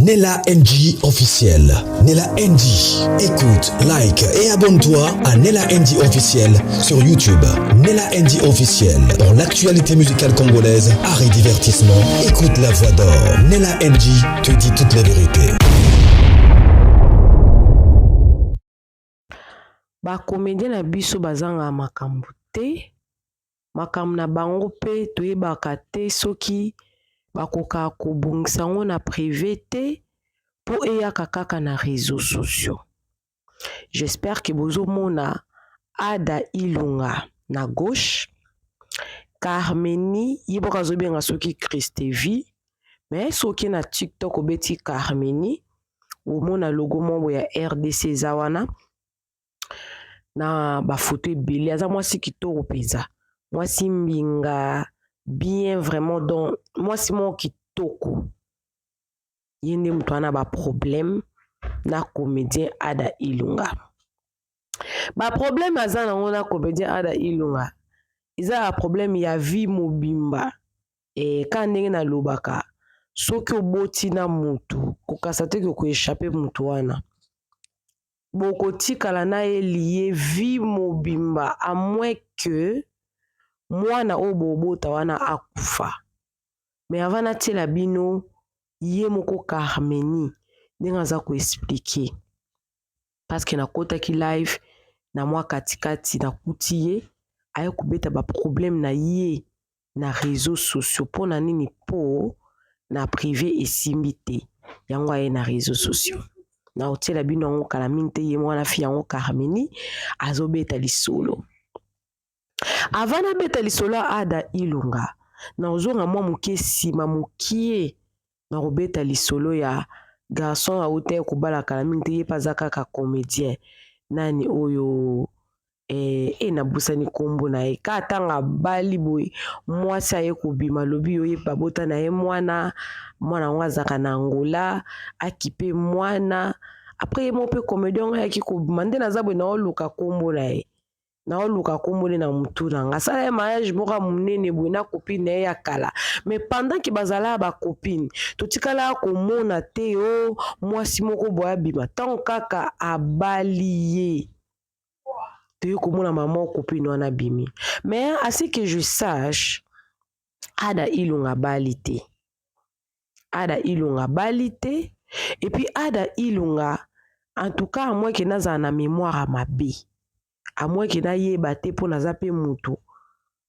Nella NG officiel. Nella NG. Écoute, like et abonne-toi à Nella NG officiel sur YouTube. Nella NG officiel. Pour l'actualité musicale congolaise, art et divertissement, écoute la voix d'or. Nella NG te dit toute la vérité. Ba comédien na biso bazanga makambo te. Makambo na bango pe toyebaka te soki bakoka kobongisa ngo na privé te po eyaka kaka na réseaux sociaux. J'espère que bozomona Ada Ilunga na gauche, Carmeni yiboka zobenga soki Christevi, mais soki na TikTok obeti Carmeni omona logo mombo ya RDC zawana na ba photo ebele aza mwasi kitoko penza, mwasi mbinga bien vraiment donc mwasi mo kitoko yende mutu ana ba problème na comédien Ada Ilunga. Ba problème aza nango na comédien Ada Ilunga eza ba problème ya vie mobimba ka ndenge na lobaka soki oboti na mutu kokasa te ko échapper mutu wana bokotikala na ye lié vie mobimba à moins que mwana oyo bobota wana akufa. Mais avant natiela bino ye moko Carmeni ndenge aza koexplike parce que nakotaki live na mwa katikati nakuti ye aye kobeta baproblème na ye na réseaux sociaux mpona nini po na privé esimbi te yango aye na réseaux sociaux. Na otiela bino yango kala mingi te ye mwana fi yango Carmeni azobeta lisolo. Avant na beta lisolo Ada Ilunga na ozonga mwa moke sima mokie na robeta lisolo ya garçon aute kobala kala mingi te ye paza kaka comédien nani oyo na busani kombo na ye ka tanga bali boy mwasi aye kobima lobi yo ye babota na ye mwana ngo azaka na Angola akipe mwana après ye mo pe comédien ayaki kobima nde naza boy na oluka kombo na ye na oluka kombo na mutu nanga sala mariage boka munene boy na copine na ya kala mais pendant que bazala ba copine totikala komona te o mwasi moko boya bima tant kaka abali ye te komona maman copine wana bimi. Mais à ce que je sache Ada Ilunga balite. Ada Ilunga balite et puis Ada Ilunga en tout cas à moins que naza na mémoire à mabe. À moins que na yeba te po naza pe mutu.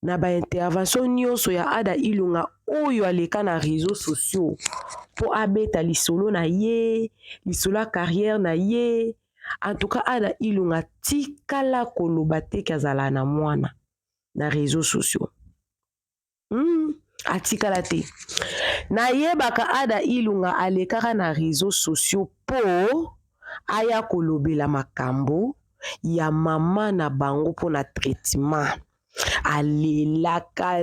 Na ba intervention nyonso ya Ada Ilunga oyo aleka na réseaux sociaux po abeta lisolo na ye, lisolo carrière na ye. En tout cas Ada Ilunga tikala koloba te kazala na mwana na réseaux sociaux. Atikala te. Na yebaka Ada Ilunga alekaka na réseaux sociaux po aya kolobela makambo ya mama na bango po na traitement. Alelaka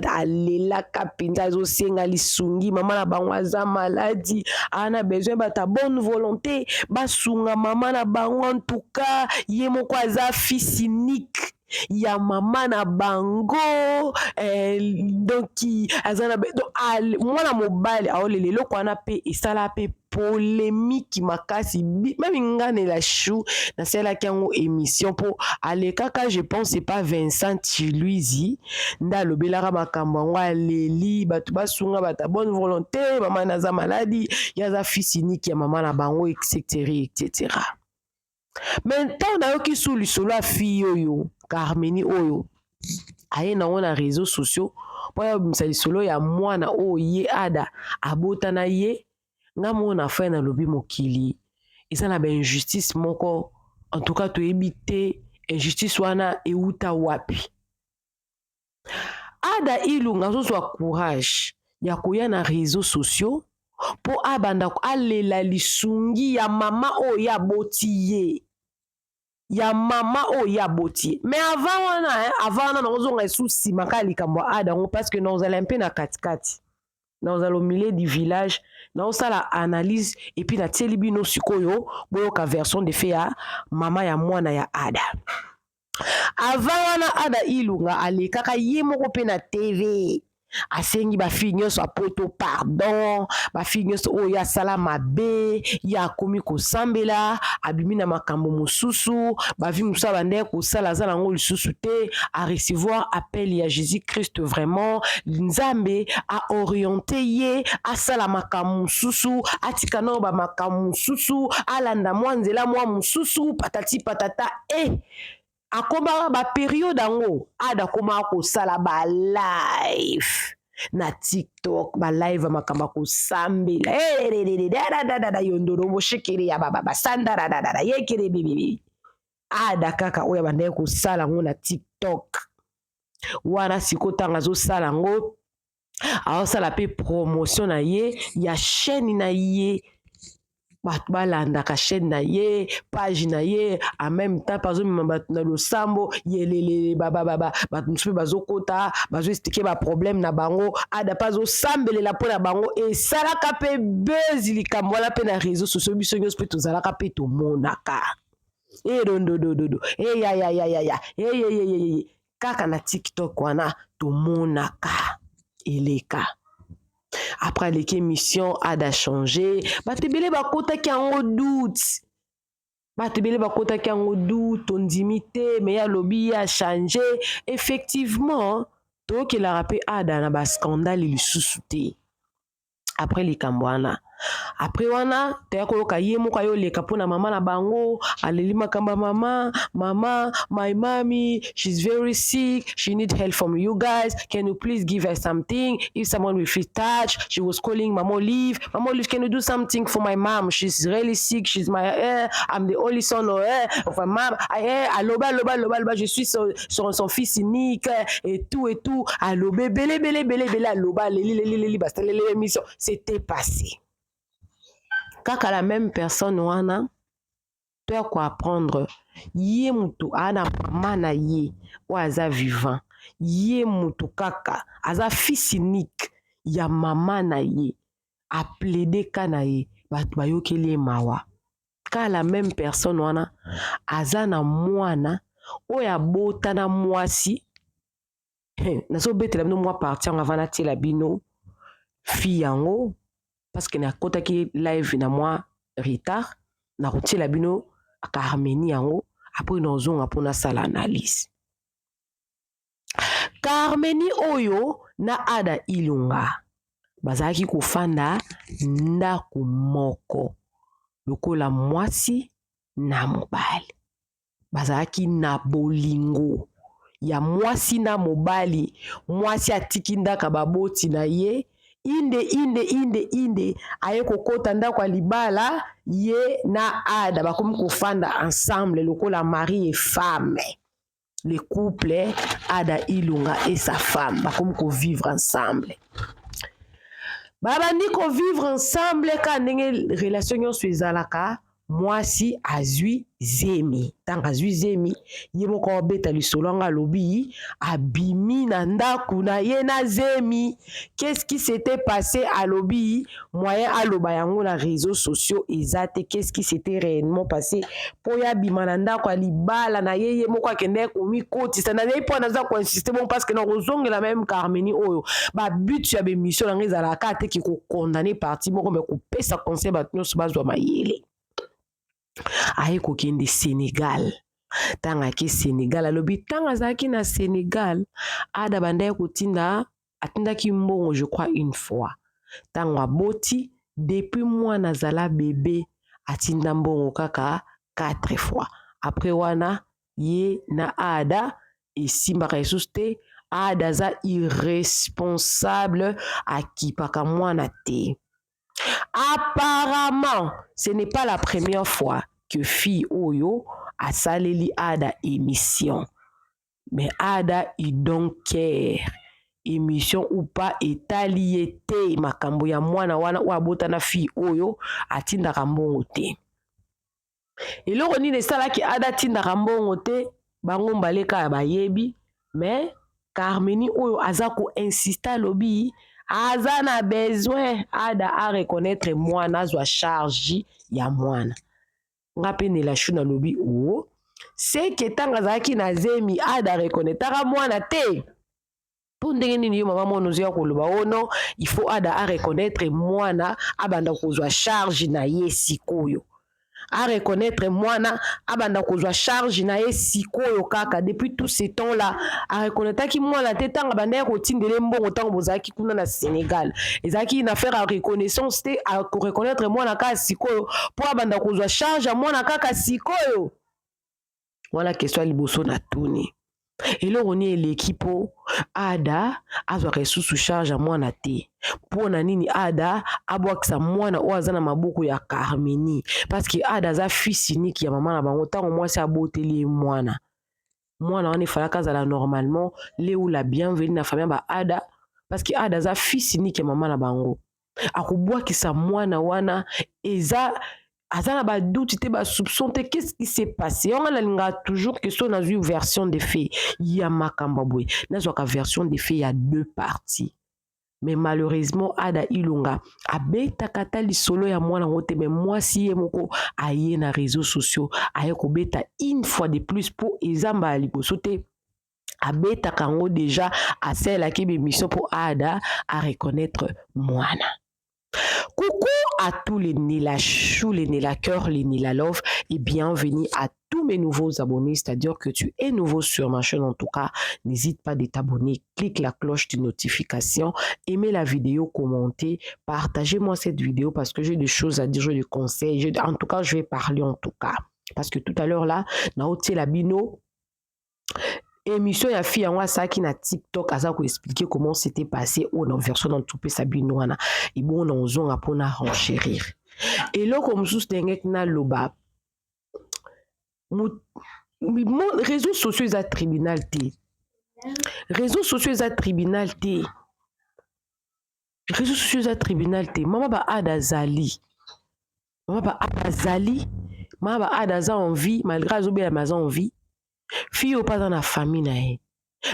pinza azosenga lisungi mama na bango aza maladi ana besoin bata bonne volonté basunga mama na bango en tout cas ye moko aza fils unique ya mama na bango donc azana donc mwana mobali aolele eloko wana pe esala pe polémique makasi même ngane la chou na sela kiango émission po alekaka je pense c'est pas Vincent Chiluizi nda lobelaka makambo ngo aleli batu basunga bata bonne volonté mama naza maladi yaza fils unique ya mama na bango etc. Maintenant na yoki sous lisolo a fille oyo Carmeni oyo aye na on réseaux sociaux po ya bimisa lisolo ya mwana oyo ye Ada abota na ye nga mona fa na lobi mokili eza na ba injustice moko en tout cas to ebite injustice wana euta wapi. Ada Ilunga zozwa courage ya koya na réseaux sociaux po abanda alela lisungi ya mama oyo ya boti ye. Ya mama o ya boti. Mais avant wana nozonga souci makali kambo Ada ngo parce que nous allons un peu na katikati. Nous allons au milieu du village, nous allons la analyse et puis na telibi no sikoyo boyoka version de fait ya mama ya mwana ya Ada. Avant wana Ada Ilunga alekaka ye moko pe na TV. asengi bafille nyonso apoto pardon, bafille nyonso oyo asala mabe ye akomi kosambela abimi na makambo mosusu, bavi mosusu abandaki kosala aza nango lisusu te, arecevoir appel ya Jésus Christ. Vraiment nzambe aoriente ye asala makambo mosusu, atika na bamakambo mosusu, alanda mwa nzela mwa mosusu, patati patata. Akomaka baperiode yango Ada akomaka kosala balive na TikTok, balive makambo kosambela yondoro boshekere ya baba sandara yekere bibi. Ada kaka oyo bandaki kosala yango na TikTok wana siko tanga azosala yango, aosala pe promotion na ye ya chaîne na ye, bato balandaka chaîne na ye, page na ye, en même temps bazomema bato na losambo yelelele bato mosusu mpe bazokota bazoexplike baproblème na bango. Ada mpe azosambelela mpo na bango, esalaka mpe bezi likambo wana mpe na réseau sociaux biso nyonso mpe tozalaka mpe tomonaka dondodododo yayayayaya kaka na TikTok wana tomonaka eleka. Après l'émission Ada changé, batebele bakotaki yango doute. Batebele bakotaki yango doute, ondimité, mais ya lobby a changé. Effectivement, to la rappé Ada na ba scandale lisusu te. Après likambo wana. Après wana, te koloka ye moko yo leka pona mama na bango, aleli makamba mama, my mommy, she's very sick, she need help from you guys. Can you please give her something? If someone will feel touched, she was calling Mama Olive, can you do something for my mom? She's really sick, she's my I'm the only son of my mom. Aloba, je suis son fils unique et tout. Aloba, bele, aloba, leli, basta, l'émission, c'était passé. Kaka la même personne wana tu as quoi apprendre ye mutu ana mama na ye o aza vivant, ye mutu kaka aza fils unique ya mama na ye a plaider kana ye bato bayokeli mawa. Kaka la même personne wana aza na mwana o ya bota na mwasi naso betela bino mwa parti avant na tela bino fi yango parce que na kotaki live na moi retard na kotiela bino Carmeni yango après nozonga mpona sala analyse. Carmeni oyo na Ada Ilunga bazalaki kofanda ndako moko lokola mwasi na mobali, bazalaki na bolingo ya mwasi na mobali. Mwasi atiki ndaka baboti na ye inde aye kokota ndako ya libala ye na Ada bakomi kofanda ensemble lokola mari et femme. Le couple Ada Ilunga et sa femme bakomi ko vivre ensemble. Babandi ko vivre ensemble ka ndenge relation nyonso ezalaka. Mwasi azwi zemi, tanga azwi zemi ye moko obeta lisolo nga lobi abimi na ndaku na ye na zemi. Qu'est-ce qui s'était passé à lobi moyen aloba yango na réseaux sociaux ezate? Qu'est-ce qui s'était réellement passé po ya bima na ndaku alibala na ye moko akende komi kotisa na ye po naza ko insister bon parce que na kozongela même Carmeni oyo ba but ya be mission na ngezalaka te ki ko condamner parti moko me ko pesa conseil ba nyonso bazwa mayele. Aye kokende Sénégal. Tanga ki Sénégal alobi tanga zaki na Sénégal Ada bandai kotinda atindaki mbongo je crois une fois. Tanga boti depuis moi nazala bébé atinda mbongo kaka 4 fois. Après wana ye na Ada esimba ressource Ada za irresponsable akipaka mwana te. Apparemment, ce n'est pas la première fois que fille Oyo a saleli Ada émission. Mais Ada idonker émission ou pas etaliété makambo ya mwana wana ou abota na fille Oyo atinda kambongo te. Eloko nini sala ki Ada tinda kambongo te bango mbaleka ba yebi mais Carmeni Oyo azako insista lobi aza na besoin Ada a reconnaître mwana azwa charge ya mwana. Nga pene la chou na lobi o c'est que tanga zaki na zemi Ada reconnaître mwana te. Pour ndenge nini yo mama mono zia koloba oh non il faut ada a reconnaître mwana abanda kozwa charge na ye sikoyo a reconnaître mwana abanda kozwa charge na ye sikoyo kaka depuis tout ce temps là a reconnaître ki mwana te tanga banda ko tindele mbongo tango bozaki kuna na Sénégal ezaki une affaire à reconnaissance te a reconnaître mwana kaka sikoyo pour abanda kozwa charge ya mwana kaka sikoyo voilà question liboso na tuni. Et là, on est l'équipe Ada azwa resusu charge mwana te. Pona nini Ada abwakisa mwana oaza na maboko ya Carmeni parce que Ada za fils unique ya maman na bango tango mwasi aboteli mwana. Mwana wana falaka zala normalement le ou la bienvenue na famille ba Ada parce que Ada za fils unique ya maman na bango. Akubwakisa mwana wana eza azana ba doute te ba soupçon te qu'est-ce qui s'est passé on a linga toujours que son a une version des faits ya makamba boy nazo ka version des faits il y a deux parties mais malheureusement Ada Ilunga abeta katali solo ya mwana wote mais moi si yemoko aye na réseaux sociaux aye ko beta une fois de plus pour ezamba aliboso te abeta kango déjà à celle à qui mission pour Ada à reconnaître mwana. Coucou à tous les Nila Chou, les Nila Cœur, les Nila Love et bienvenue à tous mes nouveaux abonnés, c'est-à-dire que tu es nouveau sur ma chaîne en tout cas, n'hésite pas de t'abonner, clique la cloche de notification, aimez la vidéo, commentez, partagez-moi cette vidéo parce que j'ai des choses à dire, j'ai des conseils, en tout cas je vais parler en tout cas, parce que tout à l'heure là, Naotie Labino, émission ya fille en qui na TikTok aza ko expliquer comment c'était passé ou dans version dans tout sa binoana et bon on zonga pona renchérir et là comme sous dengek na loba mon réseaux sociaux za tribunal té réseaux sociaux za tribunal té réseaux sociaux za tribunal té mama ba Ada zali mama ba Ada zali mama ba Ada za en vie malgré azobe la maison en vie fille pas dans la famille na ye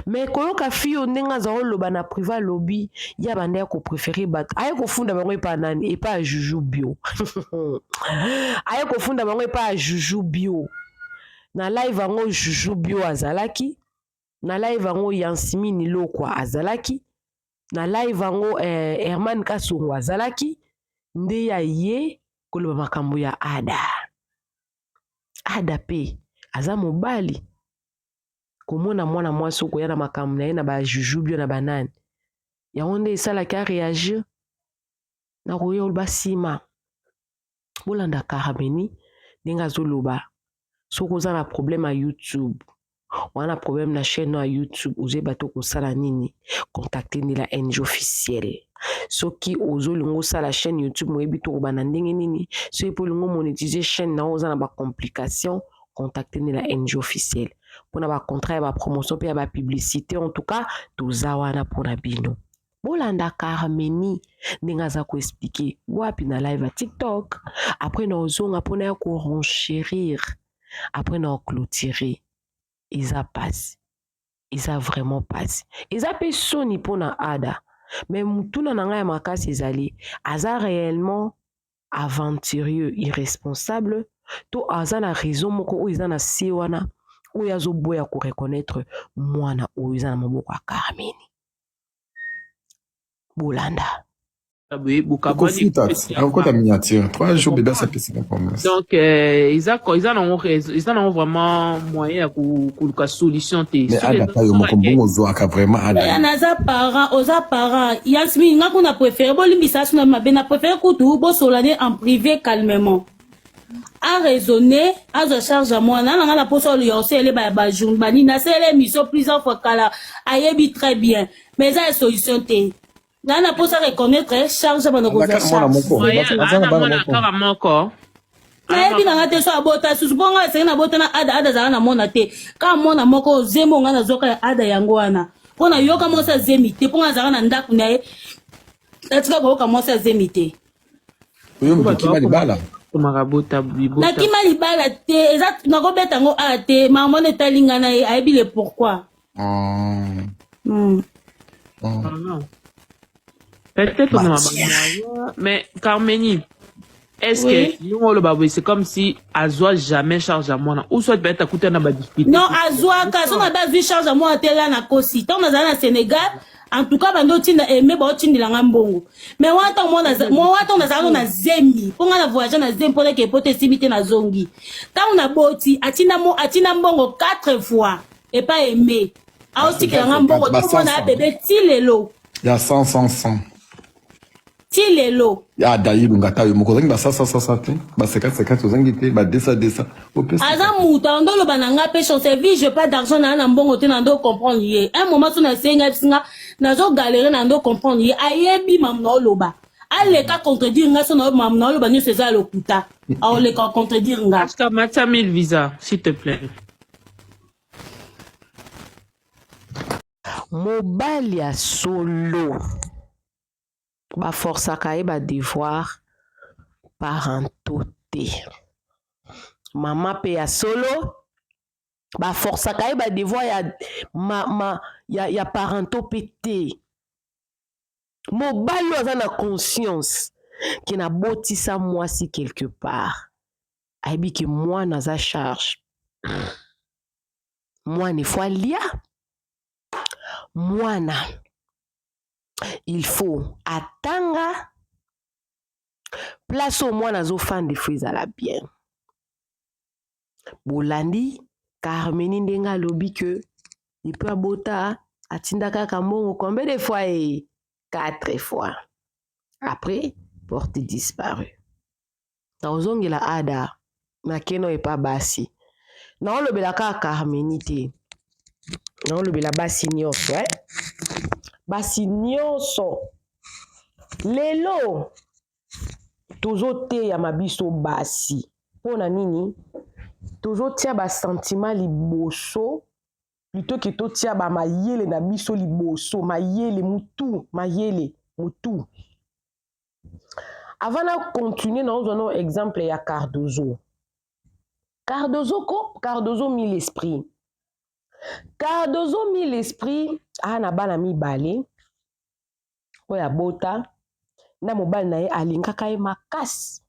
mais koyoka fille ndenga za loba na priva lobby ya bande ko préférer bat aye ko funda bango e pa nani et pas Juju bio aye ko funda bango e pas Juju bio na live bango Juju bio azalaki na live bango Yansimi Nilo kwa azalaki na live bango Herman Kasongo azalaki nde ya ye ko loba makambo ya Ada pe aza mobali komona mwana mwasi okoya na makambo na ye na ba Juju bio na banani yango nde esalaki aréagir na koya oloba nsima bolanda Carmeni ndenge azoloba soki oza na problème ya YouTube wana problème na chaîne ya YouTube ozeba to kosala nini contacter Nila NG officiel soki ozolingo osala chaîne YouTube moyebi to kobana ndenge nini soki po olingo monétiser chaîne na oza na ba complication contacter Nila NG officiel pour na ba contrat ya ba promotion pe ya ba publicité en tout cas toza wana pona bino bolanda Carmeni ndenge aza ko expliquer wapi na live à TikTok après na ozonga pona ya ko renchérir après na clôturer isa passe isa vraiment passe isa pe soni pona Ada mais mutuna na ngai makasi ezali aza réellement aventureux irresponsable to aza na raison moko o isa na si wana oyo azoboya ko reconnaître mwana oyo eza na maboko ya Carmeni bolanda Encore miniature. 3 jours, bébé, ça peut se commencer. Donc, ils ont vraiment moyen à la solution. Mais Ada, pas yo moko bongo zo aka vraiment Ada. Naza parent, Yasmine, nga kuna préféré bo limbisa suna mabe na préféré kutu bo solane en privé calmement. A raisonner, à se charge à moi, n'a la poste au lion, c'est les bajoun, banina, c'est les missions plusieurs fois kala, ayebi très bien, mais ça est solution té. N'a la poste à reconnaître, charge à mon charge. Ayebi na te so abota, susubonga, c'est na bota na Ada za na mona te, ka mona moko zemo nga na zoka Ada yango wana. Pona yoka mosa zemite, pona za na ndaku na ye, etika ko mosa zemite. Oyo mkima libala. Na kima libala te eza nakobeta ngo ate maman etalinga na ayebi le pourquoi peut-être mais Carmeni est-ce que c'est comme si Azwa jamais charge à moi ou soit peut-être écouter na ba discuter non Azwa ka so na ba charge à moi te là na kosi tant na Sénégal en tout cas bando tinda aimé ba tindila ngambongo mais wata on a zalo na zembi ponga na voyage na zembi pona ke pote simité na zongi tant on a boti atina mbongo 4 fois et pas aimé a aussi que ngambongo tout monde a bébé tilelo ya 100 tilelo ya dayi ngata yo moko zangi ba ça te ba 50 zangi te ba 200 aza muta ndolo bananga pe chance vie je pas d'argent na mbongo te na ndo comprendre yé un moment tu na senga singa na zo galérer na ndo comprendre yé ayebi mamno loba ale ka contredire nga sono mamno loba ni c'est ça le kuta a le ka contredire nga Aska Matsa 1000 visa s'il te plaît. mobali ya solo baforsaka ye badevoir parentaux te mama mpe ya solo baforsaka ye badevoir ya parentaux mpe te mobali oyo aza na conscience ke nabotisa mwasi quelque part ayebi ke mwana aza charge mwana efo alia mwana il faut atanga place au mwana azofanda efo ezala bien bolandi Carmeni ndenge alobi ke ipe abota atinda kaka mbongo combien de fois 4 fois après porte disparu naozongela ada nakeno epa basi naolobela kaka Carmeni te naolobela basi nyonso basi nyonso lelo tozoteya mabiso basi mpona nini tozotia basentiment liboso plutôt ke totia bamayele na biso liboso mayele mutu avant na continuer naozwa exemple ya Cardozo mille esprit Cardozo mille esprit na bana mibale oyo abota na mobali na ye alingaka ye makasi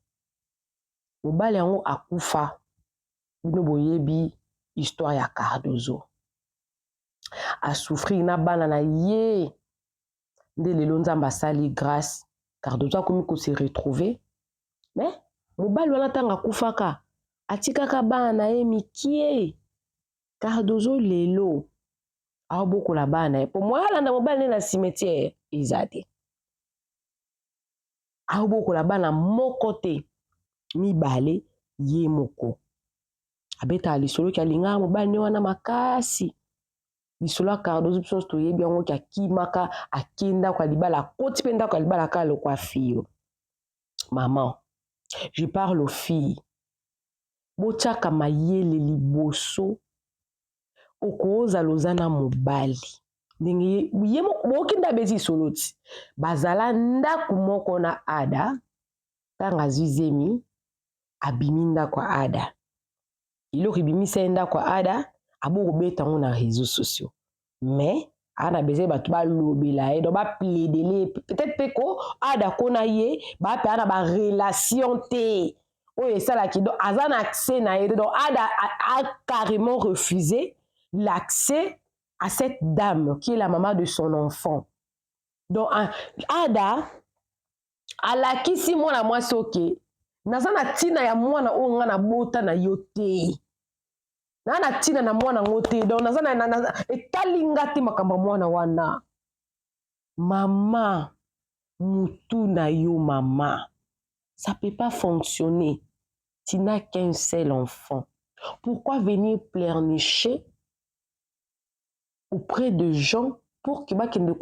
mobali yango akufa bino boyebi histoire ya Cardozo asouffrir na bana na ye nde lelo nzambe asali grâce Cardozo akomi kose retrouver mais mobali wana ntango akufaka atikaka bana na ye mikie Cardozo lelo aobokola bana na ye po moya alanda mobali ne na cimetière eza te aobokola bana moko te mibale ye moko abetaka lisolo ki alingaka mobali ne wana makasi lisolo ya Cardozo biso toyebi yango ki akimaka ake ndako ya libala akoti mpe ndako ya libala kaka lokwa fille maman je parle aux filles botiaka mayele liboso okozala oza na mobali ndenge ye bokinda bezi lisolo ti bazala ndako moko na ada ntango azwi zemi abimi ndako ya ada eloko ebimisa ye ndako ya ada abokobeta yango na réseaux sociaux mais ana beze bato balobela ye donc baplaidele peut-être mpe ko ada kona ye bape ana barelation te oyo esalaki donc aza na accès na ye donc ada a carrément refusé l'accès à cette dame qui est la maman de son enfant donc ada alakisi mwana mwasi oke naza na ntina ya mwana oyo nga na bota na yo te na ntina na mwana ngo te donc naza na etalinga te makambo ya mwana wana mama mutu na yo mama ça peut pas fonctionner tu n'as qu'un seul enfant pourquoi venir pleurnicher auprès de gens pour que bakende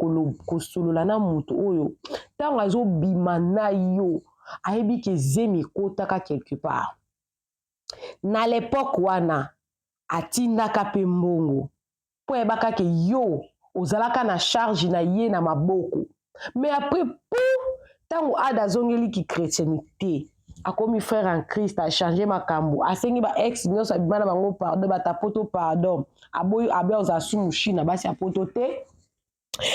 kosolola na mutu oyo ntango azobima na yo ayebi ke zemi ekotaka quelque part na l'époque wana atindaka mpe mbongo mpo ayebaka ke yo ozalaka na charge na ye na maboko mais après pou ntango ada azongeli ki chrétienité akomi frère en Christ achange makambo asengi ba ex nyonso abima na bango pardon batapoto pardon aboyi abe ozala sumushi na basi apoto te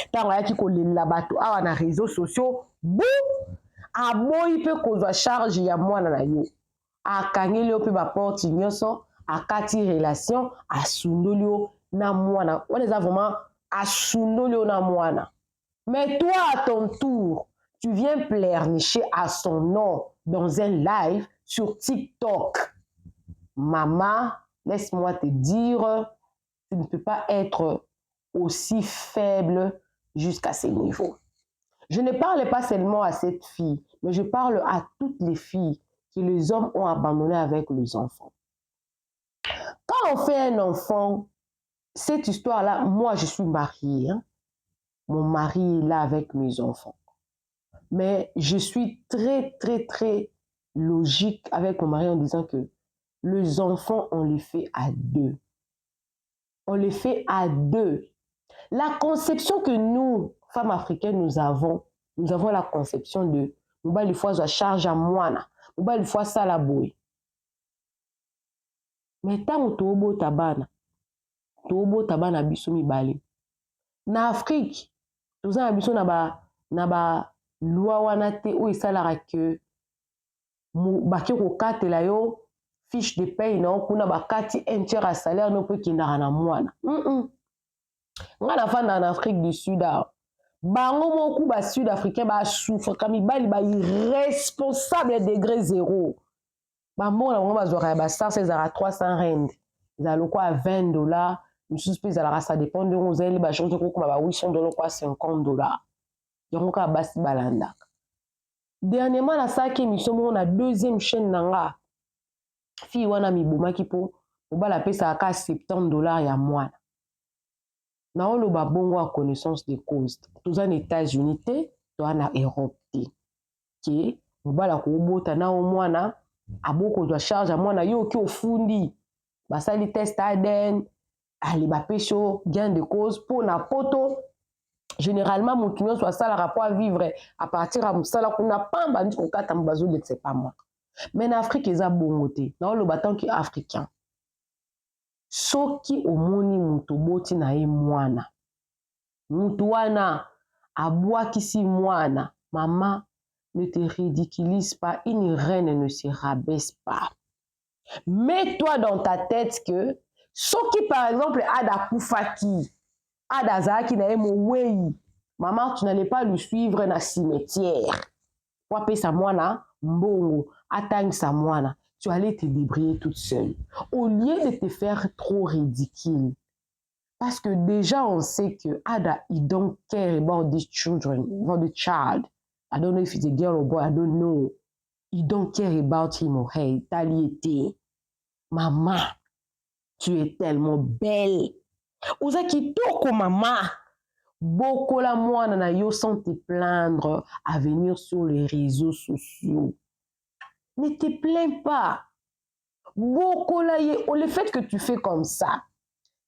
ntango ayaki kolelela bato awa na réseaux sociaux bu aboyi mpe kozwa charge ya mwana na yo akangeli yo mpe baporte nyonso akati relation asundoli yo na mwana wana eza vraiment asundoli yo na mwana Mais toi, à ton tour, tu viens pleurnicher à son nom dans un live sur TikTok. Maman, laisse-moi te dire, tu ne peux pas être aussi faible jusqu'à ce niveau. Je ne parle pas seulement à cette fille, mais je parle à toutes les filles que les hommes ont abandonnées avec les enfants. Quand on fait un enfant, cette histoire-là, moi je suis mariée, hein? Mon mari est là avec mes enfants. Mais je suis très logique avec mon mari en disant que les enfants, on les fait à deux. On les fait à deux. La conception que nous, femmes africaines, nous avons la conception de « il faut charge à moi, il faut ça la boue ». Mais tant que tobo tabana biso mibale. Na Afrique, tout ça biso na ba loi wana te o esalaka ke baki kokatela yo fiche de paye na kuna bakati un tiers à salaire no pe kindaka na mwana. Nga na fanda en Afrique du Sud, bango moku ba sud-africain ba souffre ka mibali ba irresponsable degré zéro. Ba mona ngo bazwaka ba 300 rand. Ils ont quoi à $20. Ça dépend de où vous allez, bah, je crois que bah, $800 quoi, $50. Donc, à bas balanda. Dernièrement, la sac émission, on a deuxième chaîne nanga. Fille wana mi boma ki po, on va la payer ça à $70 ya mois. Na on le ba bongo à connaissance des causes. Tous en États-Unis, toi en Europe, qui on va la kobota na au mois na, à beaucoup de charge à mois na yo ki au fundi. Basali test ADN, allez pécho, gain de cause pour na poto. Généralement, mon client soit ça le rapport à vivre à partir de ça qu'on n'a pas bandit qu'on kata mbazo de c'est pas moi. Mais en Afrique ils a bongoté. Dans le bâton qui est africain. Soki omoni mutu boti na ye mwana. Mutu wana abwa kisi mwana. Maman, ne te ridiculise pas, une reine ne se rabaisse pas. Mets-toi dans ta tête que ce qui, par exemple, a da Koufaki, a da Zaki na Wei, maman, tu n'allais pas le suivre dans le cimetière. Wapé sa moana, mbongo, atteigne sa moana. Tu allais te débrouiller toute seule. Au lieu de te faire trop ridicule. Parce que déjà, on sait que Ada, he don't care about these children, about the child. I don't know if it's a girl or boy, I don't know. He don't care about him or her. Taliété. Maman, tu es tellement belle. Oza kitoko maman. Beaucoup la moine na yo sans te plaindre à venir sur les réseaux sociaux. Ne te plains pas. Beaucoup là, le fait que tu fais comme ça.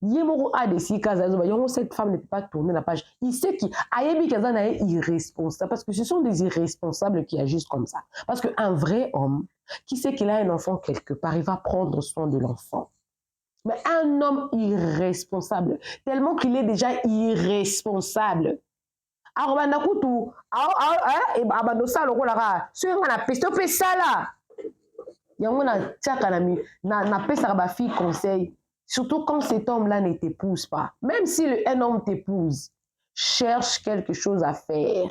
Cette femme ne peut pas tourner la page. Il sait qu'il est irresponsable. Parce que ce sont des irresponsables qui agissent comme ça. Parce qu'un vrai homme qui sait qu'il a un enfant quelque part, il va prendre soin de l'enfant. Mais un homme irresponsable, tellement qu'il est déjà irresponsable. Alors, conseil. Surtout quand cet homme-là ne t'épouse pas. Même si un homme t'épouse, cherche quelque chose à faire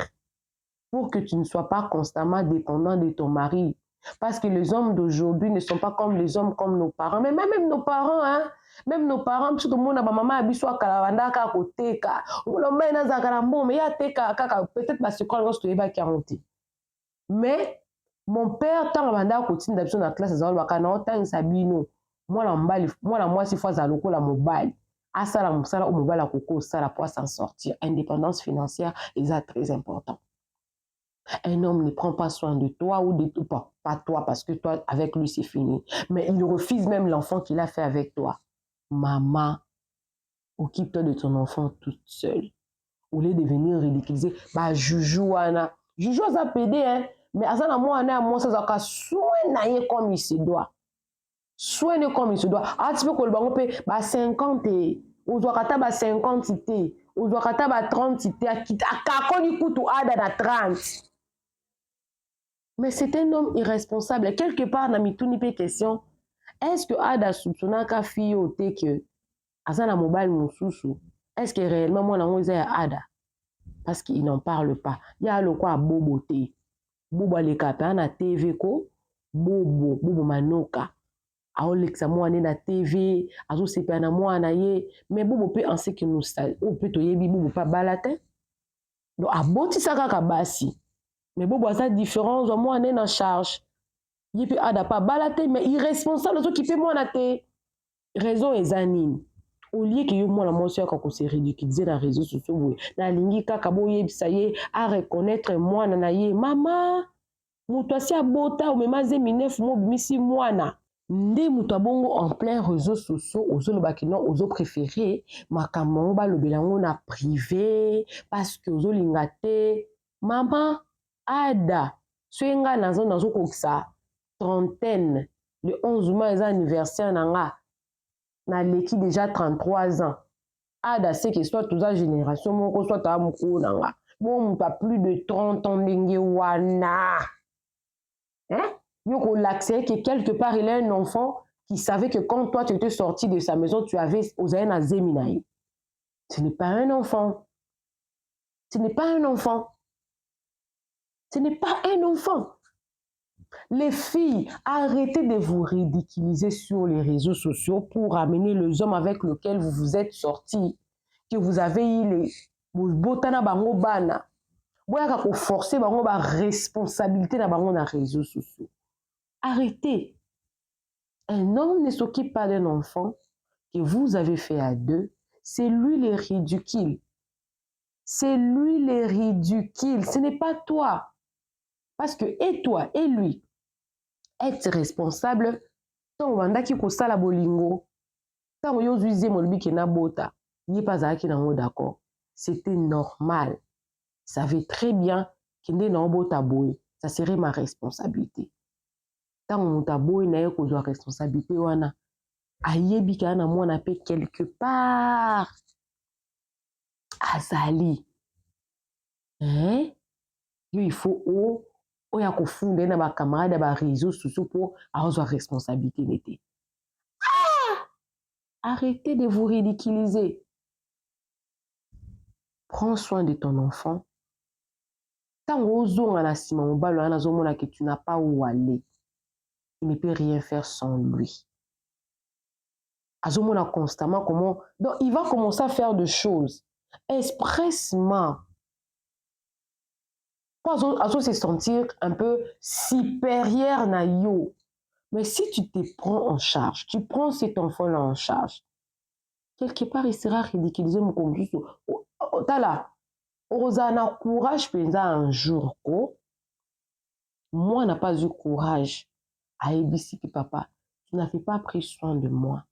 pour que tu ne sois pas constamment dépendant de ton mari. Parce que les hommes d'aujourd'hui ne sont pas comme les hommes comme nos parents. Mais même nos parents, hein. Même nos parents, parce que mon maman a dit soit kalavanda ka koteka. Ou le mena zakarambo, mais ya teka kaka peut-être parce que quand on se va 40. Mais mon père tant banda kotine d'absence dans la classe za bakana tant sabino. Moi si fois à l'oko la mobile. À ça la musala au mobile à coco ça la pour s'en sortir. Indépendance financière est très important. Un homme ne prend pas soin de toi ou de toi, pas toi parce que toi avec lui c'est fini. Mais il refuse même l'enfant qu'il a fait avec toi. Maman, occupe-toi de ton enfant toute seule. Au lieu de venir ridiculiser, bah Joujou ana, Joujou a pédé hein, mais à ça na moi ça zaka soigner comme il se doit. Soigner comme il se doit. Ah tu peux que le bango paye bah 50 et ou doit kata bah 50 ité, ou doit kata bah 30 ité, à kakoni kutu ada na 30. Mais c'est un homme irresponsable. Quelque part, na mituni pe question. Est-ce que Ada soupçonna ka fille au té que Azana mobile moussousou? Est-ce que réellement moi na ngoza ya Ada? parce qu'ils n'en parlent pas. Il y a le quoi boboté. Bobo le kapé na TV ko bobo manoka. Aoleksa mwana na TV, azo sepa na mwana ye, mais bobo pe en ce qui nous style, ou peut yebi bobo pas balate. Donc aboti saka kabasi. Mais bobo a sa différence, mwana na charge. Yepi ada pas balate mais irresponsable zo qui fait mwana te. Raison ezanine. Au lieu que yo mwana mosi ya ko se ridiculiser na réseaux sociaux boye. Na lingi kaka boye bisa ye à reconnaître mwana na ye. Mama, muto asi abota o memaze minef mo bimisi mwana. Nde muto abongo en plein réseaux sociaux ozo lobaki non ozo préférer makambo ba lobelango na privé parce que ozo lingate mama ada swenga nazo kokisa trentaine le 11 mai anniversaire nanga na leki déjà 33 ans ada c'est que soit toute génération moko soit ta moko nanga bon pas plus de 30 ans ndenge wana hein. Yoko l'accès que quelque part il a un enfant qui savait que quand toi tu étais sorti de sa maison, tu avais Ozaïna Zeminaï. Ce n'est pas un enfant. Ce n'est pas un enfant. Ce n'est pas un enfant. Les filles, arrêtez de vous ridiculiser sur les réseaux sociaux pour amener les hommes avec lesquels vous vous êtes sortis, que vous avez eu les botana bango bana. Boyaka ko forcer bango ba responsabilité na bango na réseaux sociaux. Arrêtez. Un homme ne s'occupe pas d'un enfant que vous avez fait à deux. C'est lui le ridicule. C'est lui le ridicule. Ce n'est pas toi. Parce que et toi et lui, être responsable, tant wanda ki ko sala bolingo, tant yo zuize molbi ke na bota, n'y pas aki na ngo d'accord. C'était normal. Ça savait très bien que ne na bota boy, ça serait ma responsabilité. Tant on t'a beau na ko zo responsabilité wana ayebi ka na mwana pe quelque part azali hein yo il faut o ya ko funda na ba camarade ba réseaux sociaux pour avoir responsabilité n'était arrêtez de vous ridiculiser. Prends soin de ton enfant. Tant ozonga na sima mobalo na zomona que tu n'as pas où aller. Il ne peut rien faire sans lui. Azomona constamment comment. Donc, il va commencer à faire des choses expressement. Pour se sentir un peu supérieur na yo. Mais si tu te prends en charge, tu prends cet enfant-là en charge, quelque part, il sera ridiculisé. Tala, Rosana, courage, pensa un jour. Moi, n'a pas eu courage. ABC, papa, tu n'avais pas pris soin de moi.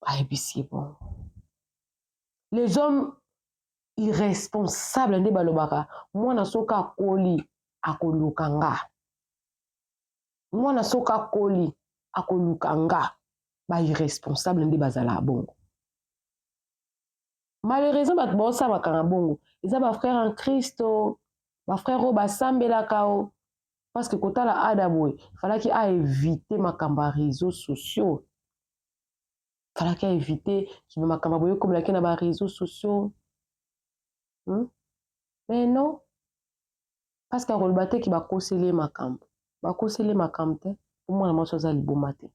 ABC, bon. Les hommes irresponsables, ne balobaka. Moi, na soka koli akolukanga. Moi, na soka koli akolukanga. Ba irresponsable, ne bazala bongo. Malheureusement, bat bossa bakanga bongo. Ils ont ba frère en Christ, ba frère au basambela kao. Parce que quand la Adaboy, il fallait qu'il a évité ma camba réseaux sociaux. Il fallait qu'il a évité qu'il me cambaboye comme la qui n'a réseaux sociaux. Mais non. Parce qu'à Rolbate qui va conseiller ma camp. Va conseiller ma camp. Pour moi, la chose chose à l'ibomate.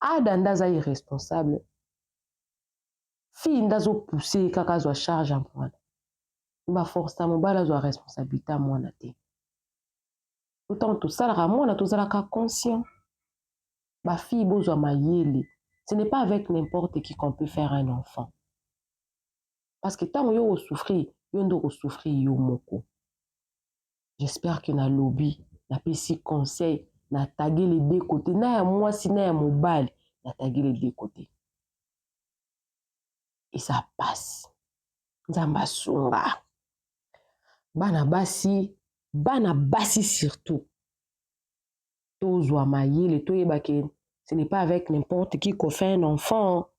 Adandaza irresponsable. Fille ndazo pousser kaka zo charge en moi. Il va forcer mon bala zo responsabilité à moi naté. Autant tout ça, on a tout ça conscient. Ma fille, besoin ma yéli. Ce n'est pas avec n'importe qui qu'on peut faire un enfant. Parce que tant qu'on souffrir, on doit souffrir yo moko. J'espère que na lobby, na pesi conseil, na tagué les deux côtés. Na ya moi si na ya mobile, na tagué les deux côtés. Et ça passe. Nzamba sunga. Bana basi surtout. Ce n'est pas avec n'importe qui qu'on fait un enfant.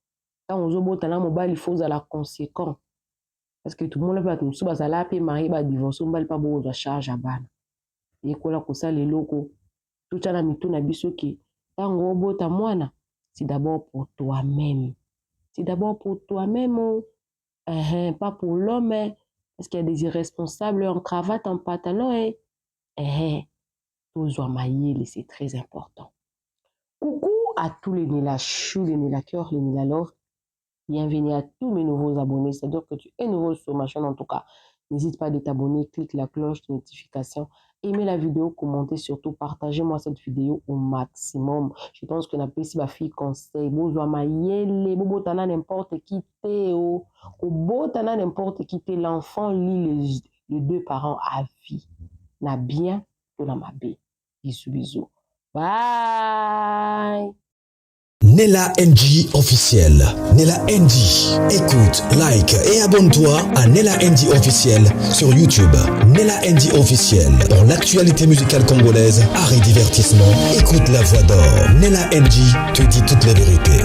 Quand on zobo tala mobile, il faut la conséquent. Parce que tout le monde va nous souba zala pe marié ba divorce, on va pas beau charge à ban. Et kola ko ça les locaux. Tout ça la mito na biso ki tango bota mwana, c'est d'abord pour toi-même. C'est d'abord pour toi-même. Pas pour l'homme, parce qu'il y a des irresponsables en cravate, en pantalon. C'est très important. Coucou à tous les Nila Chou, les Nila Cœur, les Nila Love. Bienvenue à tous mes nouveaux abonnés. C'est-à-dire que tu es nouveau sur ma chaîne en tout cas. N'hésite pas à t'abonner, clique la cloche de notification, aimez la vidéo, commentez, surtout partagez-moi cette vidéo au maximum. Je pense que n'apprécie ma fille conseil. Bozwa mayele, bobotana n'importe qui t'es, oh. Bobotana n'importe qui t'es, l'enfant lit les deux parents à vie. N'a bien que la mabé. Bisous, bisous. Bye. Nella NG officiel. Nella NG. Écoute, like et abonne-toi à Nella NG officiel sur YouTube. Nella NG officiel. Pour l'actualité musicale congolaise, art et divertissement, écoute la voix d'or. Nella NG te dit toutes les vérités.